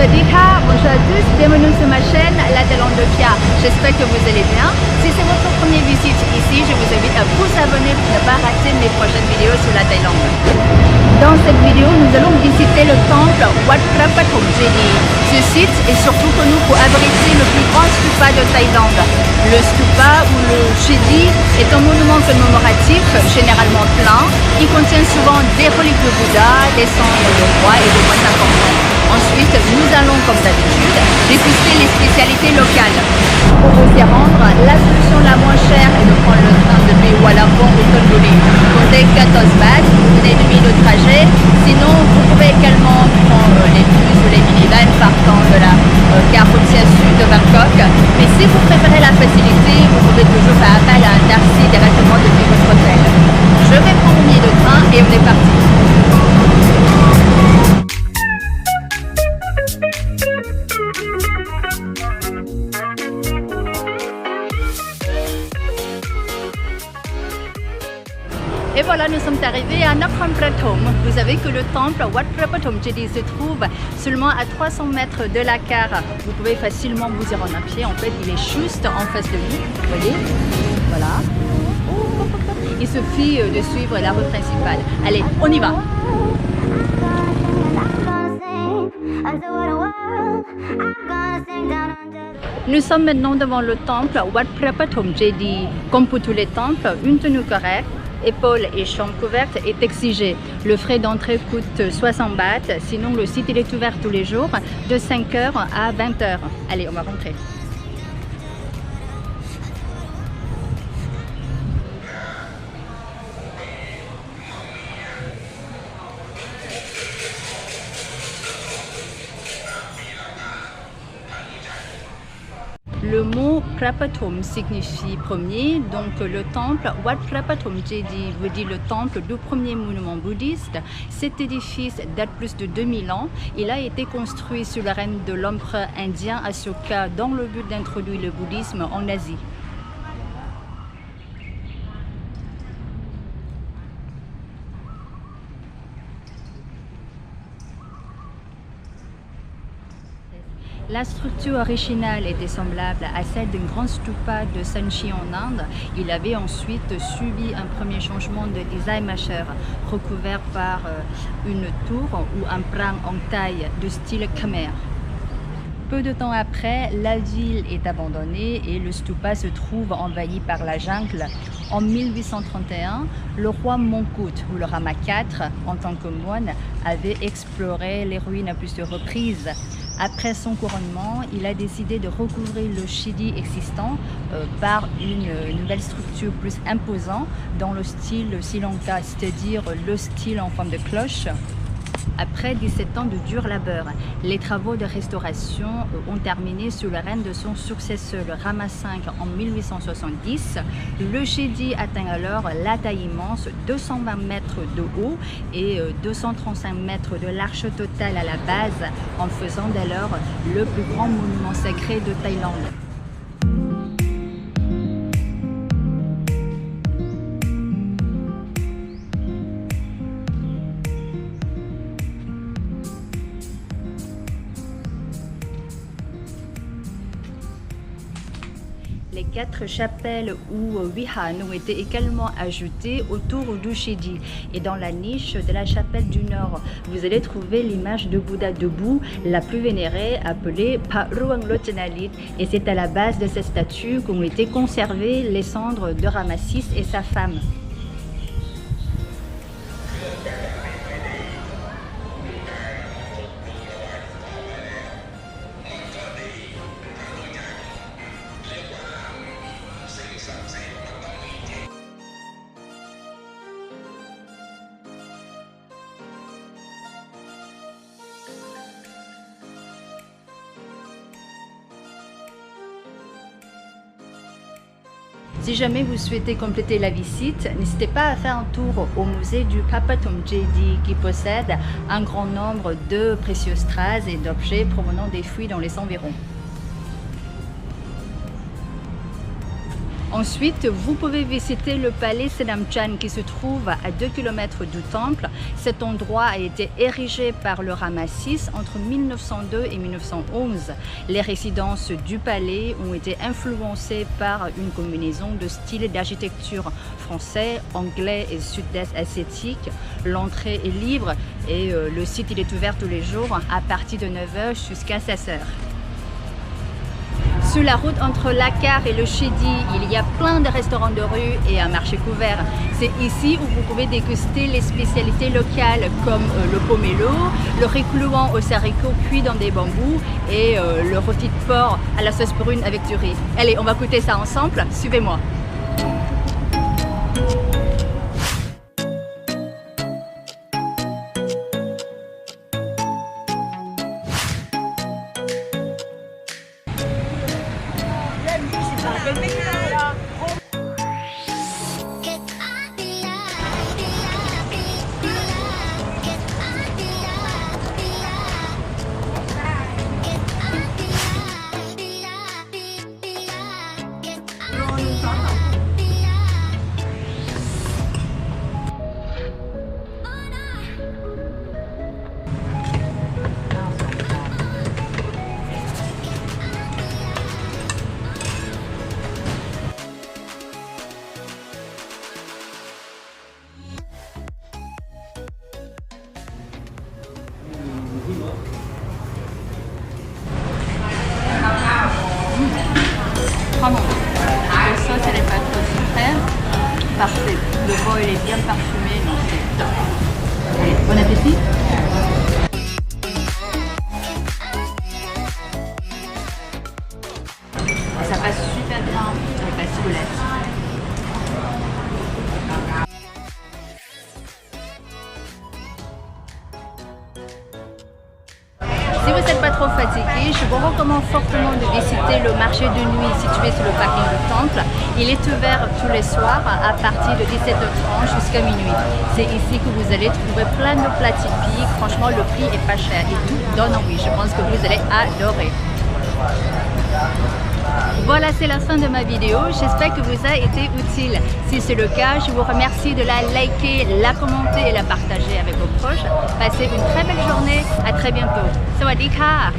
Sawadika, bonjour à tous, bienvenue sur ma chaîne La Thaïlande de Kia. J'espère que vous allez bien. Si c'est votre première visite ici, je vous invite à vous abonner pour ne pas rater mes prochaines vidéos sur la Thaïlande. Dans cette vidéo, nous allons visiter le temple Wat Phra Pathom Jedi. Ce site est surtout connu pour abriter le plus grand stupa de Thaïlande. Le stupa ou le Jedi est un monument commémoratif, généralement plein. Il contient souvent des reliques de Bouddha, des cendres de rois et de moines importants. Ensuite, nous allons, comme d'habitude, déguster les spécialités locales. Pour vous y rendre, la solution la moins chère est de prendre le train depuis Wallapong ou Thonburi. Comptez 14 bahts, une et demie de trajet. Sinon, vous pouvez également prendre les bus ou les minivans partant de la gare routière sud de Bangkok. Mais si vous préférez la facilité, vous pouvez toujours faire appel à un taxi directement depuis votre hôtel. Je vais prendre un billet de train et on est parti. Et voilà, nous sommes arrivés à Nakhon Prathom. Vous savez que le temple Wat Phra Pathom Jedi se trouve seulement à 300 mètres de la gare. Vous pouvez facilement vous y rendre à pied. En fait, il est juste en face de nous. Vous voyez? Voilà. Il suffit de suivre la rue principale. Allez, on y va! Nous sommes maintenant devant le temple Wat Phra Pathom Jedi. Comme pour tous les temples, une tenue correcte, épaules et jambes couvertes est exigée. Le frais d'entrée coûte 60 bahts, sinon le site il est ouvert tous les jours de 5h à 20h. Allez, on va rentrer. Le mot Phra Pathom signifie premier, donc le temple Wat Phra Pathom Jedi veut dire le temple du premier monument bouddhiste. Cet édifice date plus de 2000 ans. Il a été construit sous le règne de l'empereur indien Ashoka dans le but d'introduire le bouddhisme en Asie. La structure originale était semblable à celle d'un grand stupa de Sanchi en Inde. Il avait ensuite subi un premier changement de design majeur, recouvert par une tour ou un prang en taille de style khmer. Peu de temps après, la ville est abandonnée et le stupa se trouve envahi par la jungle. En 1831, le roi Mongkut ou le Rama IV, en tant que moine, avait exploré les ruines à plusieurs reprises. Après son couronnement, il a décidé de recouvrir le Jedi existant par une nouvelle structure plus imposante dans le style Sri Lanka, c'est-à-dire le style en forme de cloche. Après 17 ans de dur labeur, les travaux de restauration ont terminé sous le règne de son successeur, le Rama V, en 1870. Le Jedi atteint alors la taille immense, 220 mètres de haut et 235 mètres de large totale à la base, en faisant d'alors le plus grand monument sacré de Thaïlande. Les 4 chapelles ou vihars ont été également ajoutées autour du Jedi. Et dans la niche de la chapelle du Nord, vous allez trouver l'image de Bouddha debout, la plus vénérée, appelée Paruang Lochanalit. Et c'est à la base de cette statue qu'ont été conservées les cendres de Rama VI et sa femme. Si jamais vous souhaitez compléter la visite, n'hésitez pas à faire un tour au musée du Phra Pathom Jedi qui possède un grand nombre de précieuses strass et d'objets provenant des fouilles dans les environs. Ensuite, vous pouvez visiter le palais Senamchan qui se trouve à 2 km du temple. Cet endroit a été érigé par le Rama VI entre 1902 et 1911. Les résidences du palais ont été influencées par une combinaison de styles d'architecture français, anglais et sud-est asiatique. L'entrée est libre et le site il est ouvert tous les jours à partir de 9 h jusqu'à 16 h. Sur la route entre Lakar et le Chedi, il y a plein de restaurants de rue et un marché couvert. C'est ici où vous pouvez déguster les spécialités locales comme le pomelo, le riz clouant aux haricots cuits dans des bambous et le rôti de porc à la sauce brune avec du riz. Allez, on va goûter ça ensemble, suivez-moi. Vraiment, la sauce elle est pas trop sucrée, parfait. Le veau il est bien parfumé, donc c'est top. Allez, bon appétit. Ça passe super bien avec la ciboulette. Si vous n'êtes pas trop fatigué, je vous recommande fortement de visiter le marché de nuit situé sur le parking du temple. Il est ouvert tous les soirs à partir de 17 h 30 jusqu'à minuit. C'est ici que vous allez trouver plein de plats typiques. Franchement, le prix est pas cher et tout donne envie. Je pense que vous allez adorer. Voilà, c'est la fin de ma vidéo. J'espère que vous a été utile. Si c'est le cas, je vous remercie de la liker, la commenter et la partager avec vos proches. Passez une très belle journée. À très bientôt. Sawadee ka.